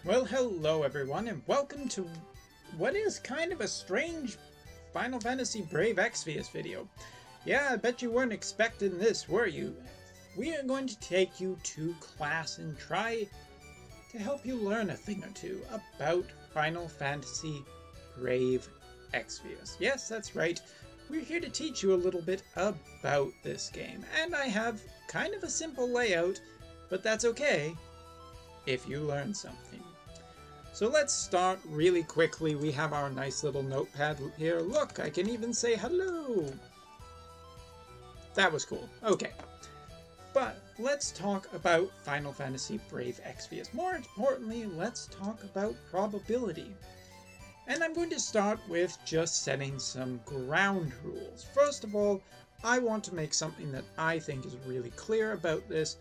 Well, hello everyone, and welcome to what is kind of a strange Final Fantasy Brave Exvius video. Yeah, I bet you weren't expecting this, were you? We are going to take you to class and try to help you learn a thing or two about Final Fantasy Brave Exvius. Yes, that's right. We're here to teach you a little bit about this game, and I have kind of a simple layout, but that's okay if you learn something. So let's start really quickly. We have our nice little notepad here. Look, I can even say hello. That was cool. Okay. But let's talk about Final Fantasy Brave Exvius. More importantly, let's talk about probability. And I'm going to start with just setting some ground rules. First of all, I want to make something that I think is really clear about this.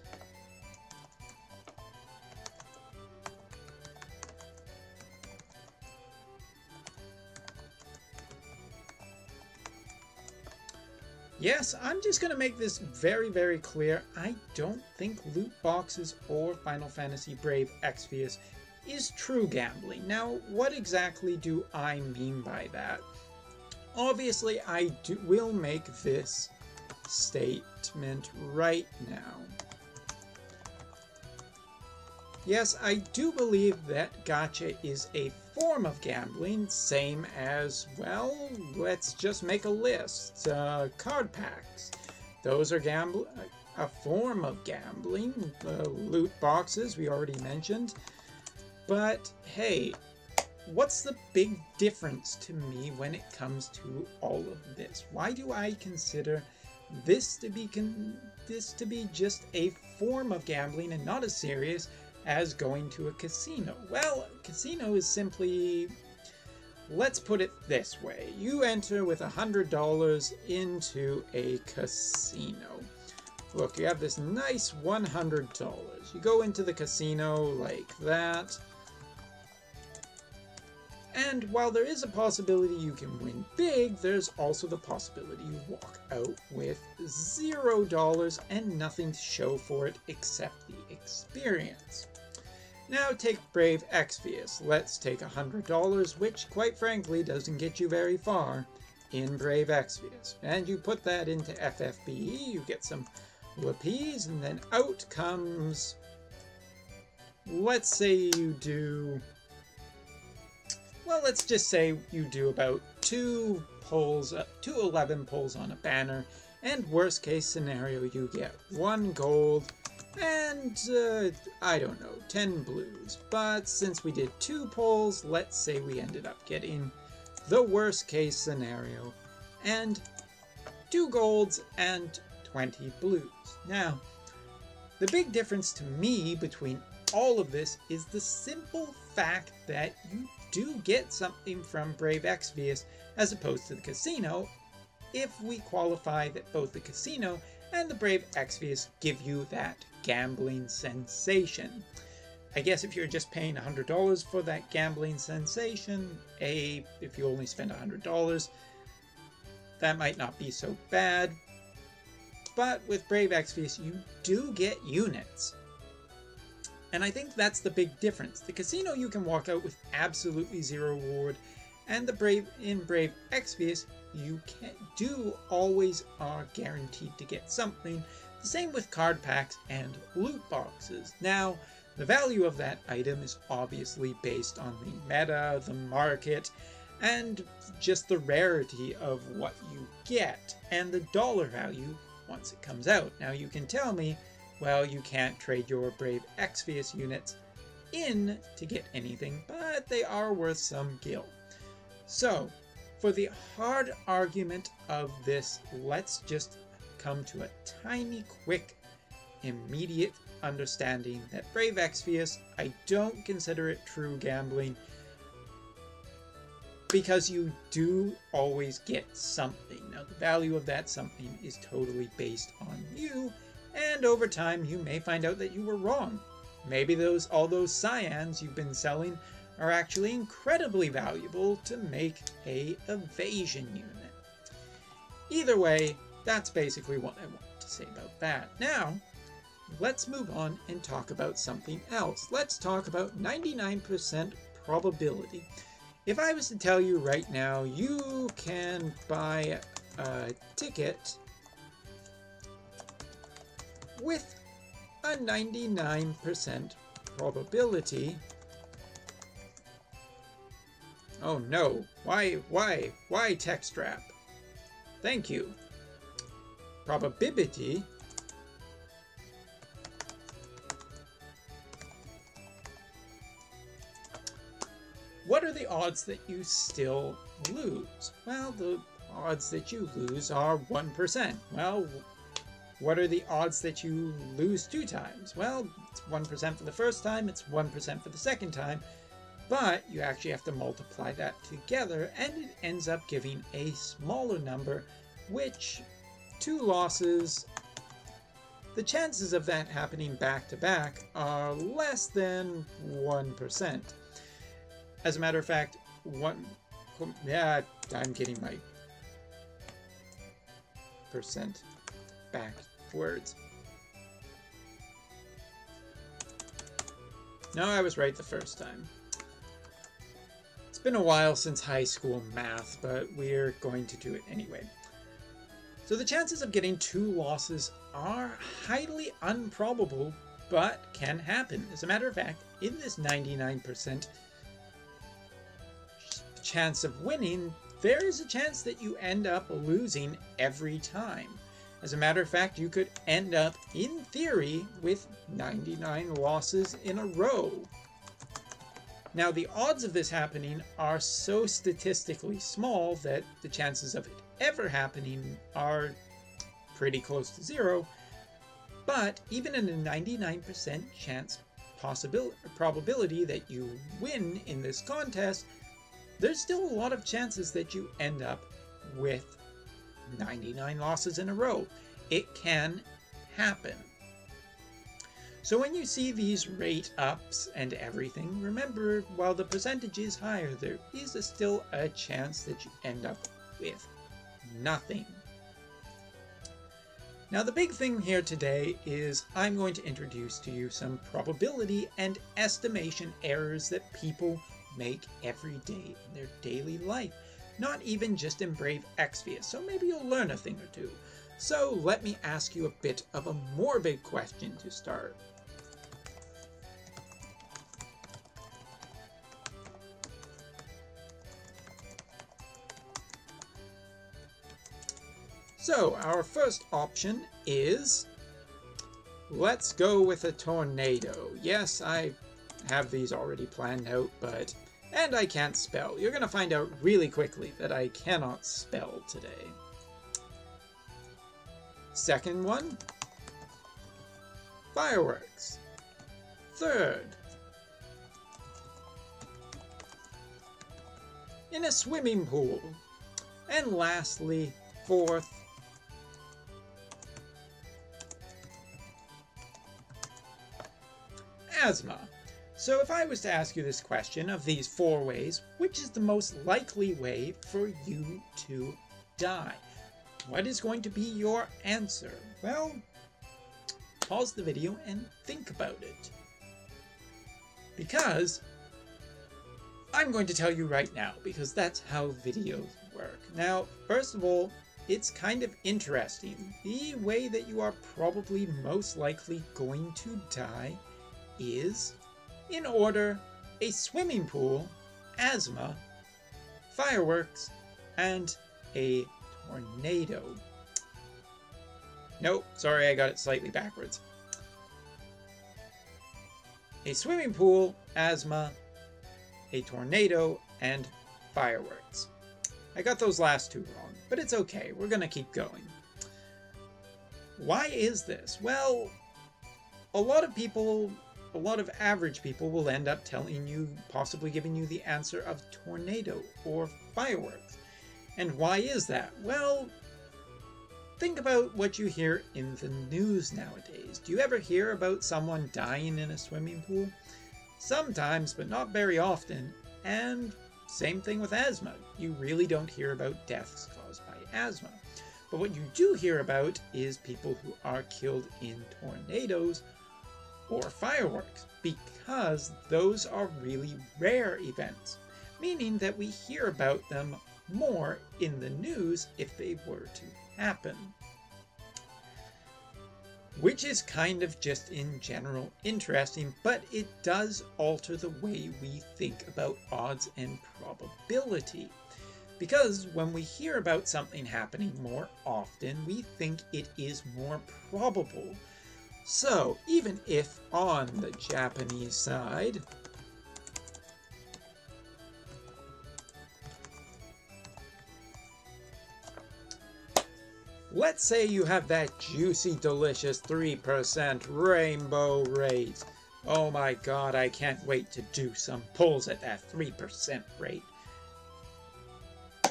Yes, I'm just going to make this very, very clear. I don't think loot boxes or Final Fantasy Brave Exvius is true gambling. Now, what exactly do I mean by that? Obviously, I will make this statement right now. Yes, I do believe that gacha is a form of gambling, same as, well, let's just make a list. Card packs. Those are a form of gambling. Loot boxes, we already mentioned. But, hey, what's the big difference to me when it comes to all of this? Why do I consider this to be just a form of gambling and not as serious as going to a casino? Well, a casino is simply, let's put it this way. You enter with $100 into a casino. Look, you have this nice $100. You go into the casino like that. And while there is a possibility you can win big, there's also the possibility you walk out with $0 and nothing to show for it except the experience. Now take Brave Exvius. Let's take $100, which quite frankly doesn't get you very far in Brave Exvius. And you put that into FFBE, you get some rupees, and then out comes, let's say you do, well, let's just say you do about 2 11 pulls on a banner, and worst case scenario, you get 1 gold and, I don't know, 10 blues. But since we did 2 pulls, let's say we ended up getting the worst case scenario, and 2 golds and 20 blues. Now, the big difference to me between all of this is the simple fact that you do get something from Brave Exvius as opposed to the casino, if we qualify that both the casino and the Brave Exvius give you that gambling sensation. I guess if you're just paying $100 for that gambling sensation, if you only spend $100, that might not be so bad. But with Brave Exvius, you do get units. And I think that's the big difference. The casino you can walk out with absolutely 0 reward, and in Brave Exvius you always are guaranteed to get something. The same with card packs and loot boxes. Now, the value of that item is obviously based on the meta, the market, and just the rarity of what you get, and the dollar value once it comes out. Now you can tell me, well, you can't trade your Brave Exvius units in to get anything, but they are worth some gil. So, for the hard argument of this, let's just come to a tiny, quick, immediate understanding that Brave Exvius, I don't consider it true gambling, because you do always get something. Now, the value of that something is totally based on you, and over time you may find out that you were wrong. Maybe all those cyans you've been selling are actually incredibly valuable to make a evasion unit. Either way, that's basically what I want to say about that. Now, let's move on and talk about something else. Let's talk about 99% probability. If I was to tell you right now, you can buy a ticket with a 99% probability. Oh no, why text wrap? Thank you. Probability. What are the odds that you still lose? Well, the odds that you lose are 1%. Well, what are the odds that you lose 2 times? Well, it's 1% for the first time, it's 1% for the second time, but you actually have to multiply that together, and it ends up giving a smaller number, which 2 losses, the chances of that happening back to back are less than 1%. As a matter of fact, yeah, I'm getting my percent backwards. No, I was right the first time. It's been a while since high school math, but we're going to do it anyway. So the chances of getting 2 losses are highly improbable, but can happen. As a matter of fact, in this 99% chance of winning, there is a chance that you end up losing every time. As a matter of fact, you could end up, in theory, with 99 losses in a row. Now, the odds of this happening are so statistically small that the chances of it ever happening are pretty close to 0, but even in a 99% chance probability that you win in this contest, there's still a lot of chances that you end up with 99 losses in a row. It can happen. So when you see these rate ups and everything, remember, while the percentage is higher, there is still a chance that you end up with nothing. Now the big thing here today is I'm going to introduce to you some probability and estimation errors that people make every day in their daily life, not even just in Brave Exvius, so maybe you'll learn a thing or two. So let me ask you a bit of a morbid question to start. So our first option is, let's go with a tornado. Yes, I have these already planned out, and I can't spell. You're going to find out really quickly that I cannot spell today. Second one, fireworks. Third, in a swimming pool. And lastly, fourth, asthma. So if I was to ask you this question, of these 4 ways, which is the most likely way for you to die? What is going to be your answer? Well, pause the video and think about it. Because I'm going to tell you right now, because that's how videos work. Now, first of all, it's kind of interesting. The way that you are probably most likely going to die is, in order, a swimming pool, asthma, fireworks, and a tornado. Nope, sorry, I got it slightly backwards. A swimming pool, asthma, a tornado, and fireworks. I got those last 2 wrong, but it's okay, we're gonna keep going. Why is this? Well, a lot of average people will end up telling you, possibly giving you the answer of tornado or fireworks. And why is that? Well, think about what you hear in the news nowadays. Do you ever hear about someone dying in a swimming pool? Sometimes, but not very often. And same thing with asthma. You really don't hear about deaths caused by asthma. But what you do hear about is people who are killed in tornadoes or fireworks, because those are really rare events, meaning that we hear about them more in the news if they were to happen. Which is kind of just in general interesting, but it does alter the way we think about odds and probability. Because when we hear about something happening more often, we think it is more probable. So, even if on the Japanese side, let's say you have that juicy, delicious 3% rainbow rate. Oh my god, I can't wait to do some pulls at that 3% rate.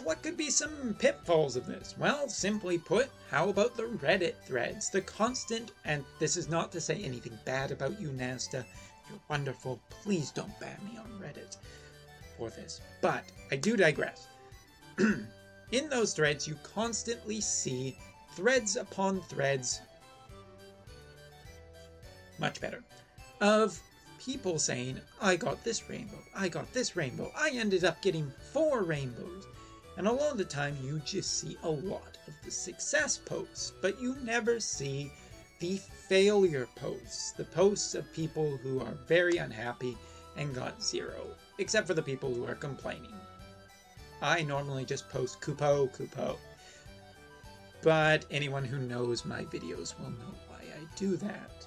What could be some pitfalls of this? Well, simply put, how about the Reddit threads? The constant, and this is not to say anything bad about you, Nasta. You're wonderful. Please don't ban me on Reddit for this. But I do digress. In those threads, you constantly see threads upon threads, much better, of people saying, I got this rainbow, I got this rainbow, I ended up getting 4 rainbows. And a lot of the time you just see a lot of the success posts, but you never see the failure posts, the posts of people who are very unhappy and got 0, except for the people who are complaining. I normally just post Kupo, Kupo. But anyone who knows my videos will know why I do that.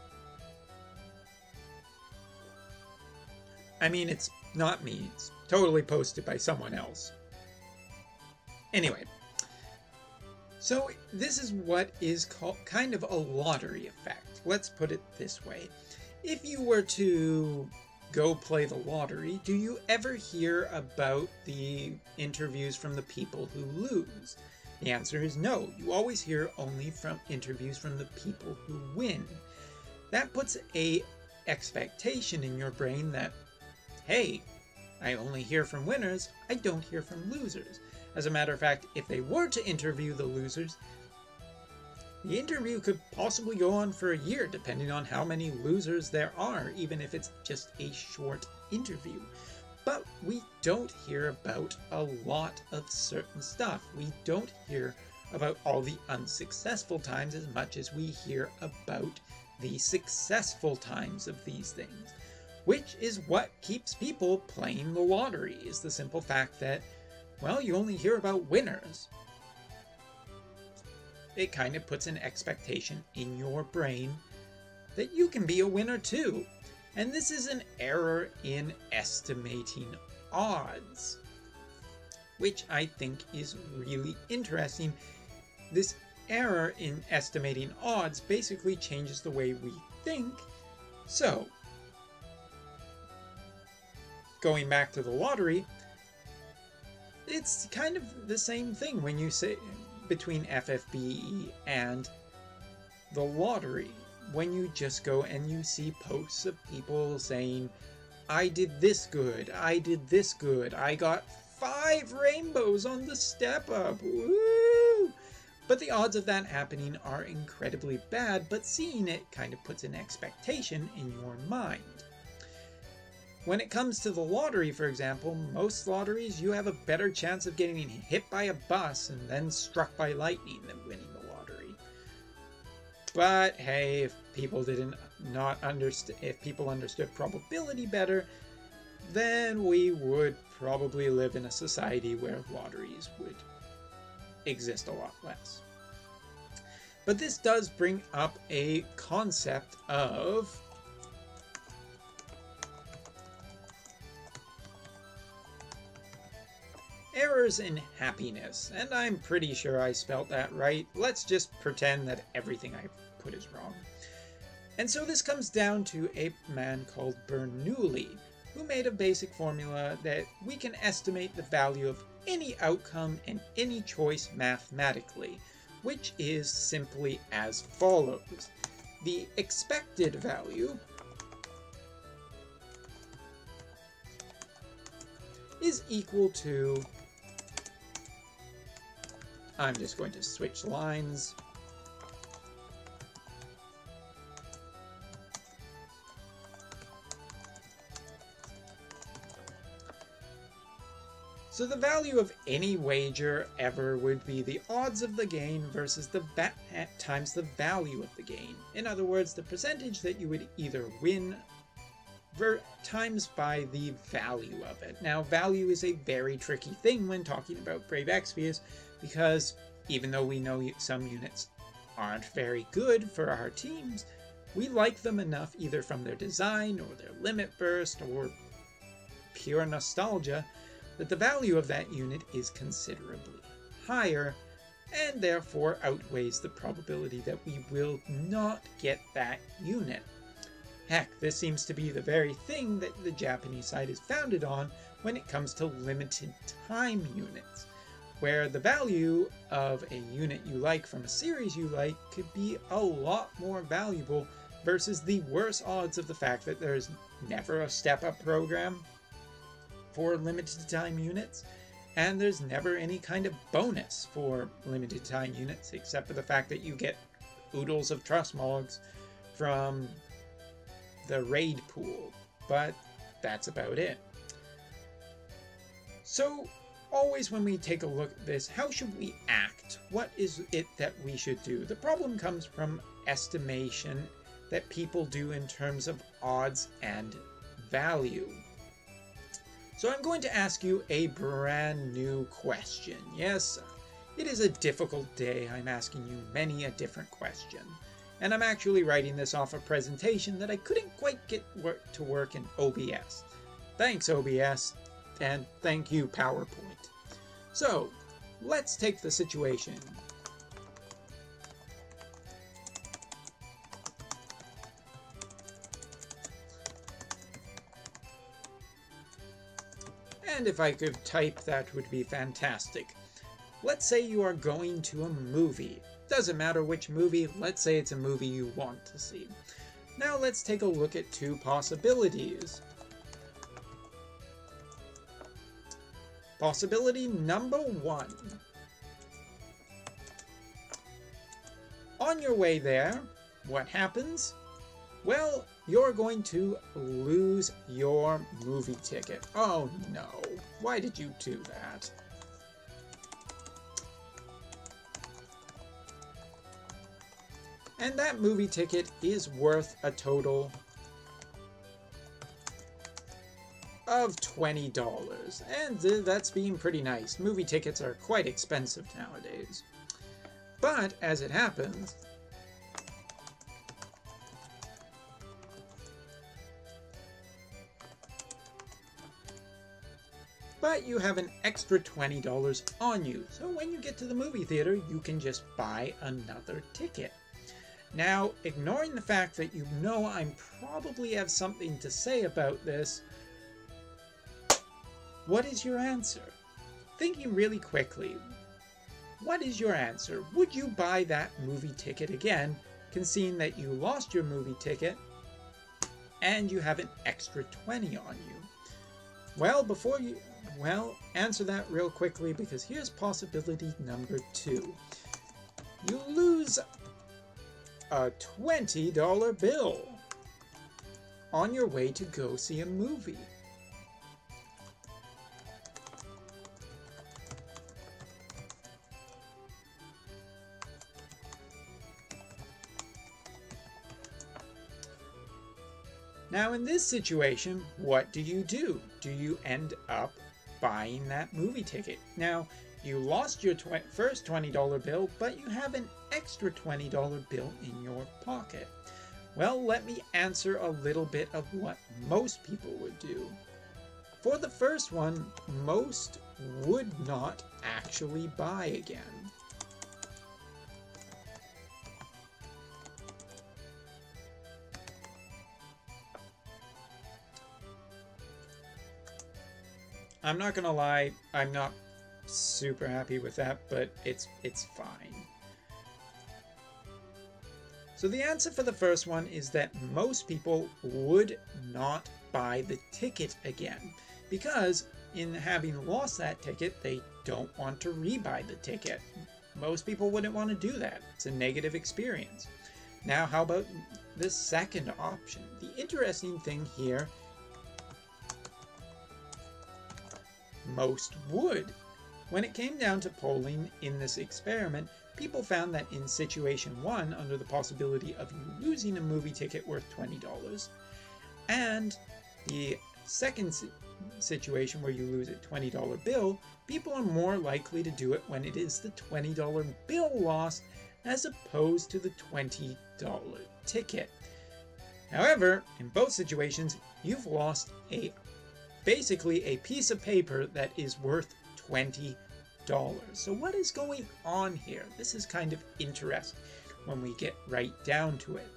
I mean, it's not me, it's totally posted by someone else. Anyway, so this is what is called kind of a lottery effect. Let's put it this way. If you were to go play the lottery, do you ever hear about the interviews from the people who lose? The answer is no. You always hear only from interviews from the people who win. That puts a expectation in your brain that, hey, I only hear from winners, I don't hear from losers. As a matter of fact, if they were to interview the losers, the interview could possibly go on for a year, depending on how many losers there are, even if it's just a short interview. But we don't hear about a lot of certain stuff. We don't hear about all the unsuccessful times as much as we hear about the successful times of these things, which is what keeps people playing the lottery, is the simple fact that, well, you only hear about winners. It kind of puts an expectation in your brain that you can be a winner too. And this is an error in estimating odds, which I think is really interesting. This error in estimating odds basically changes the way we think. So, going back to the lottery, it's kind of the same thing when you say between FFBE and the lottery. When you just go and you see posts of people saying, I did this good, I did this good, I got 5 rainbows on the step up, woo! But the odds of that happening are incredibly bad, but seeing it kind of puts an expectation in your mind. When it comes to the lottery, for example, most lotteries, you have a better chance of getting hit by a bus and then struck by lightning than winning the lottery. But hey, if people understood probability better, then we would probably live in a society where lotteries would exist a lot less. But this does bring up a concept of errors in happiness, and I'm pretty sure I spelt that right. Let's just pretend that everything I put is wrong. And so this comes down to a man called Bernoulli, who made a basic formula that we can estimate the value of any outcome and any choice mathematically, which is simply as follows. The expected value is equal to I'm just going to switch lines. So the value of any wager ever would be the odds of the gain versus the times the value of the gain. In other words, the percentage that you would either win times by the value of it. Now, value is a very tricky thing when talking about Brave Exvius, because even though we know some units aren't very good for our teams, we like them enough either from their design or their limit burst or pure nostalgia that the value of that unit is considerably higher and therefore outweighs the probability that we will not get that unit. Heck, this seems to be the very thing that the Japanese side is founded on when it comes to limited time units, where the value of a unit you like from a series you like could be a lot more valuable versus the worse odds of the fact that there's never a step-up program for limited time units, and there's never any kind of bonus for limited time units except for the fact that you get oodles of trust mogs from the raid pool, but that's about it. So always when we take a look at this, how should we act? What is it that we should do? The problem comes from estimation that people do in terms of odds and value. So I'm going to ask you a brand new question. Yes, it is a difficult day. I'm asking you many a different question. And I'm actually writing this off a presentation that I couldn't quite get to work in OBS. Thanks, OBS, and thank you, PowerPoint. So, let's take the situation. And if I could type, that would be fantastic. Let's say you are going to a movie. Doesn't matter which movie, let's say it's a movie you want to see. Now let's take a look at two possibilities. Possibility number one. On your way there, what happens? Well, you're going to lose your movie ticket. Oh no, why did you do that? And that movie ticket is worth a total of $20. And that's being pretty nice. Movie tickets are quite expensive nowadays. But, as it happens, but you have an extra $20 on you. So when you get to the movie theater, you can just buy another ticket. Now, ignoring the fact that you know I probably have something to say about this, what is your answer? Thinking really quickly, what is your answer? Would you buy that movie ticket again, considering that you lost your movie ticket and you have an extra 20 on you? Well, answer that real quickly, because here's possibility number two. You lose a $20 bill on your way to go see a movie. Now in this situation, what do? Do you end up buying that movie ticket? Now, you lost your first $20 bill, but you have an extra $20 bill in your pocket. Well, let me answer a little bit of what most people would do. For the first one, most would not actually buy again. I'm not gonna lie, I'm not super happy with that, but it's fine. So the answer for the first one is that most people would not buy the ticket again, because in having lost that ticket, they don't want to rebuy the ticket. Most people wouldn't want to do that. It's a negative experience. Now, how about the second option? The interesting thing here, most would. When it came down to polling in this experiment, people found that in situation 1, under the possibility of you losing a movie ticket worth $20, and the second situation where you lose a $20 bill, people are more likely to do it when it is the $20 bill lost as opposed to the $20 ticket. However, in both situations, you've lost basically a piece of paper that is worth $20. So what is going on here? This is kind of interesting when we get right down to it.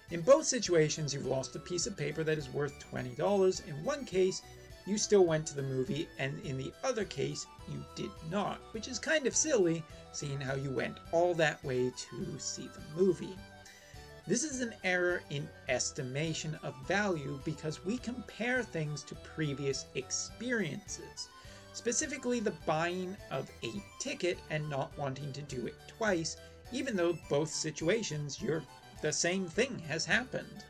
In both situations, you've lost a piece of paper that is worth $20. In one case, you still went to the movie, and in the other case, you did not, which is kind of silly, seeing how you went all that way to see the movie. This is an error in estimation of value because we compare things to previous experiences, specifically the buying of a ticket and not wanting to do it twice, even though both situations the same thing has happened.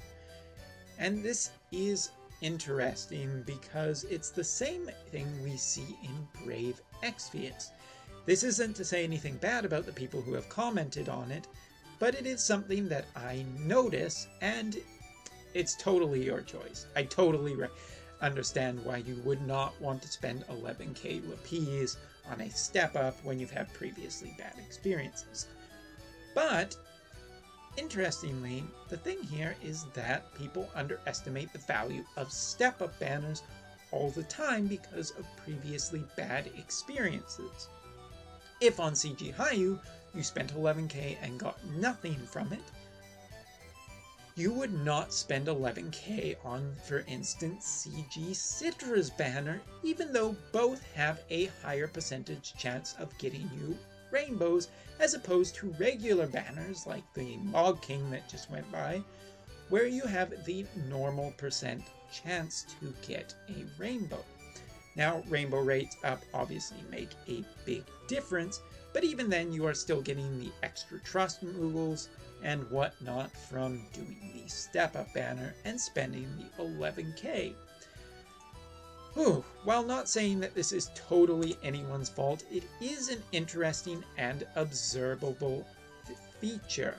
And this is interesting because it's the same thing we see in Brave Exvius. This isn't to say anything bad about the people who have commented on it, but it is something that I notice, and it's totally your choice. I totally understand why you would not want to spend 11k lapies on a step up when you've had previously bad experiences. But interestingly, the thing here is that people underestimate the value of step-up banners all the time because of previously bad experiences. If on CG Hayu you spent 11k and got nothing from it, you would not spend 11k on, for instance, CG Citra's banner, even though both have a higher percentage chance of getting you rainbows as opposed to regular banners like the Mog King that just went by, where you have the normal percent chance to get a rainbow. Now, rainbow rates up obviously make a big difference, but even then you are still getting the extra trust moogles and whatnot from doing the step-up banner and spending the 11k. While not saying that this is totally anyone's fault, it is an interesting and observable feature.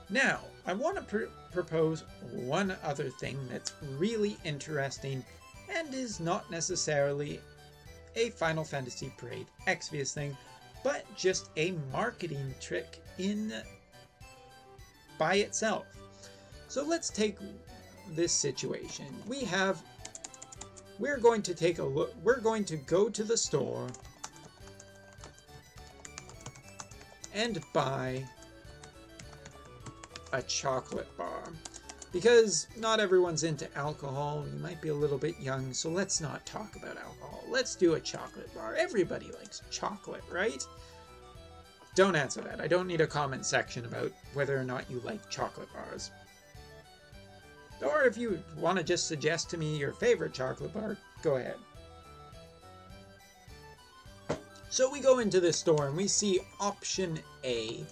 Now, I want to propose one other thing that's really interesting and is not necessarily a Final Fantasy Brave Exvius thing, but just a marketing trick by itself. So let's take this situation. We're going to take a look. We're going to go to the store and buy a chocolate bar. Because not everyone's into alcohol, you might be a little bit young, so let's not talk about alcohol. Let's do a chocolate bar. Everybody likes chocolate, right? Don't answer that. I don't need a comment section about whether or not you like chocolate bars. Or if you want to just suggest to me your favorite chocolate bar, go ahead. So we go into this store and we see option A.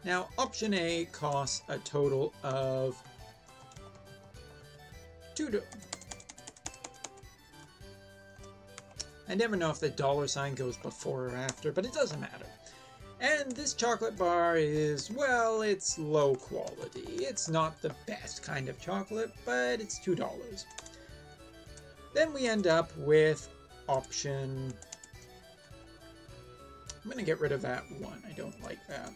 Now, option A costs a total of $2. I never know if the $ goes before or after, but it doesn't matter. And this chocolate bar is, well, it's low quality. It's not the best kind of chocolate, but it's $2. Then we end up with option... I'm going to get rid of that one. I don't like that.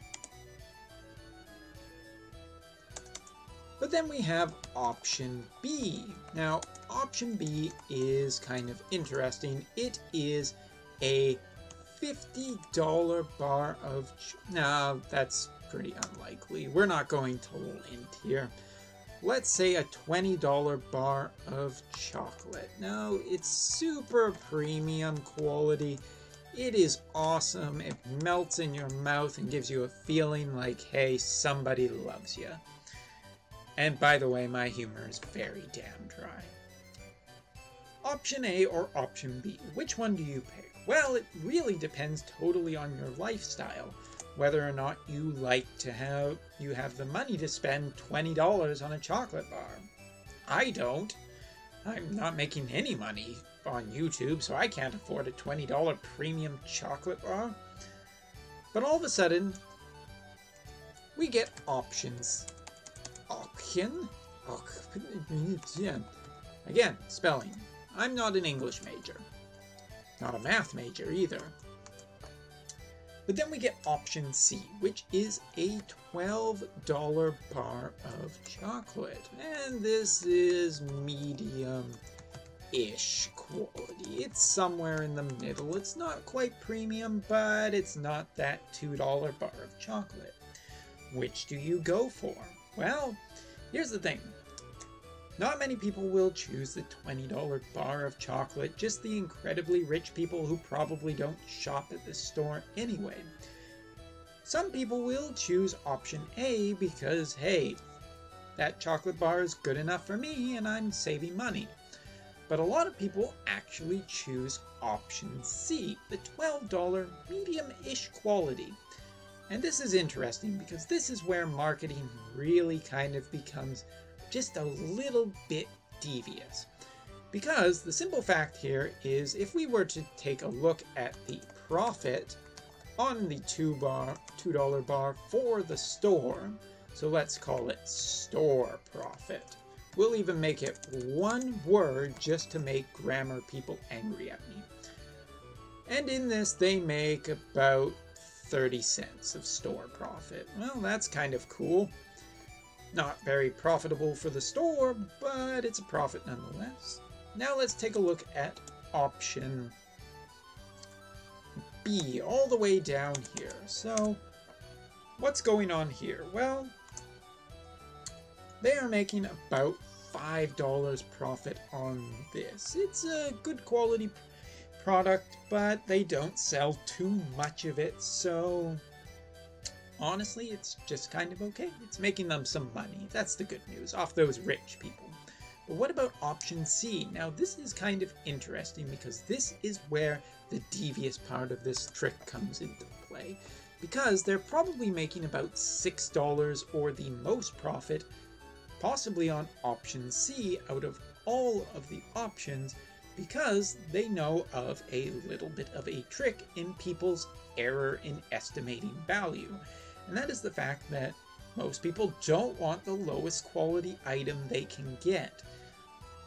But then we have option B. Now, option B is kind of interesting. It is a $50 bar of... No, that's pretty unlikely. We're not going to Lint here. Let's say a $20 bar of chocolate. Now, it's super premium quality. It is awesome. It melts in your mouth and gives you a feeling like, hey, somebody loves you. And by the way, my humor is very damn dry. Option A or option B, which one do you pick? Well, it really depends totally on your lifestyle, whether or not you have the money to spend $20 on a chocolate bar. I don't. I'm not making any money on YouTube, so I can't afford a $20 premium chocolate bar. But all of a sudden, we get options. Again, spelling. I'm not an English major. Not a math major either. But then we get option C, which is a $12 bar of chocolate. And this is medium-ish quality. It's somewhere in the middle. It's not quite premium, but it's not that $2 bar of chocolate. Which do you go for? Well, here's the thing. Not many people will choose the $20 bar of chocolate, just the incredibly rich people who probably don't shop at this store anyway. Some people will choose option A because, hey, that chocolate bar is good enough for me and I'm saving money. But a lot of people actually choose option C, the $12 medium-ish quality. And this is interesting because this is where marketing really kind of becomes just a little bit devious. Because the simple fact here is if we were to take a look at the profit on the $2 bar for the store, so let's call it store profit. We'll even make it one word just to make grammar people angry at me. And in this they make about 30 cents of store profit. Well, that's kind of cool. Not very profitable for the store, but it's a profit nonetheless. Now let's take a look at option B, all the way down here. So, what's going on here? Well, they are making about $5 profit on this. It's a good quality product, but they don't sell too much of it, so honestly, it's just kind of okay. It's making them some money. That's the good news, off those rich people. But what about option C? Now, this is kind of interesting because this is where the devious part of this trick comes into play. Because they're probably making about $6 or the most profit, possibly on option C out of all of the options, because they know of a little bit of a trick in people's error in estimating value. And that is the fact that most people don't want the lowest quality item they can get.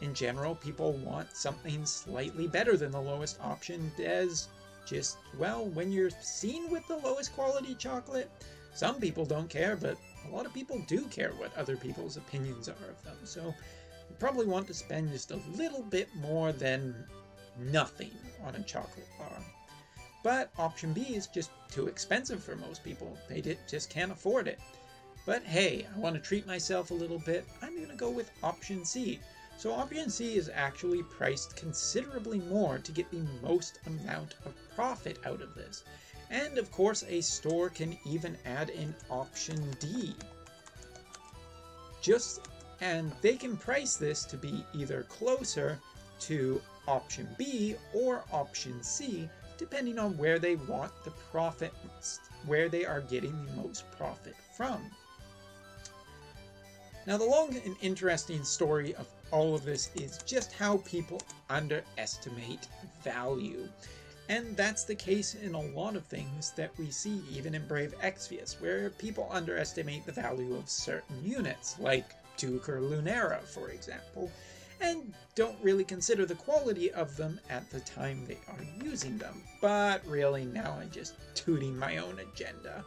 In general, people want something slightly better than the lowest option as just, well, when you're seen with the lowest quality chocolate, some people don't care, but a lot of people do care what other people's opinions are of them. So you probably want to spend just a little bit more than nothing on a chocolate bar. But option B is just too expensive for most people. They just can't afford it. But hey, I want to treat myself a little bit. I'm going to go with option C. So option C is actually priced considerably more to get the most amount of profit out of this. And of course, a store can even add an option D. And they can price this to be either closer to option B or option C, depending on where they want the profit, where they are getting the most profit from. Now, the long and interesting story of all of this is just how people underestimate value. And that's the case in a lot of things that we see even in Brave Exvius, where people underestimate the value of certain units, like Duke or Lunera, for example, and don't really consider the quality of them at the time they are using them. But really, now I'm just tooting my own agenda,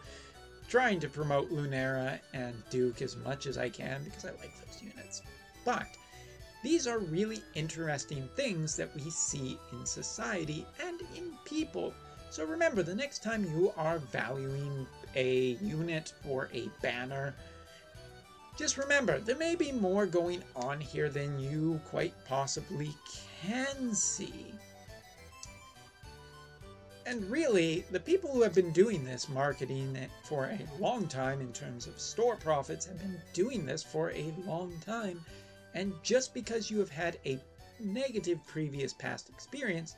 trying to promote Lunera and Duke as much as I can because I like those units. But these are really interesting things that we see in society and in people. So remember, the next time you are valuing a unit or a banner, just remember, there may be more going on here than you quite possibly can see. And really, the people who have been doing this marketing for a long time in terms of store profits have been doing this for a long time. And just because you have had a negative previous past experience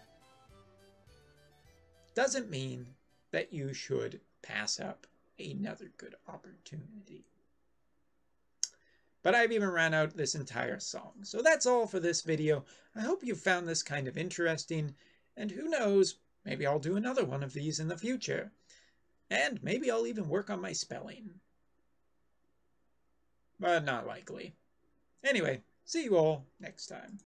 doesn't mean that you should pass up another good opportunity. But I've even ran out this entire song. So that's all for this video. I hope you found this kind of interesting, and who knows, maybe I'll do another one of these in the future. And maybe I'll even work on my spelling. But not likely. Anyway, see you all next time.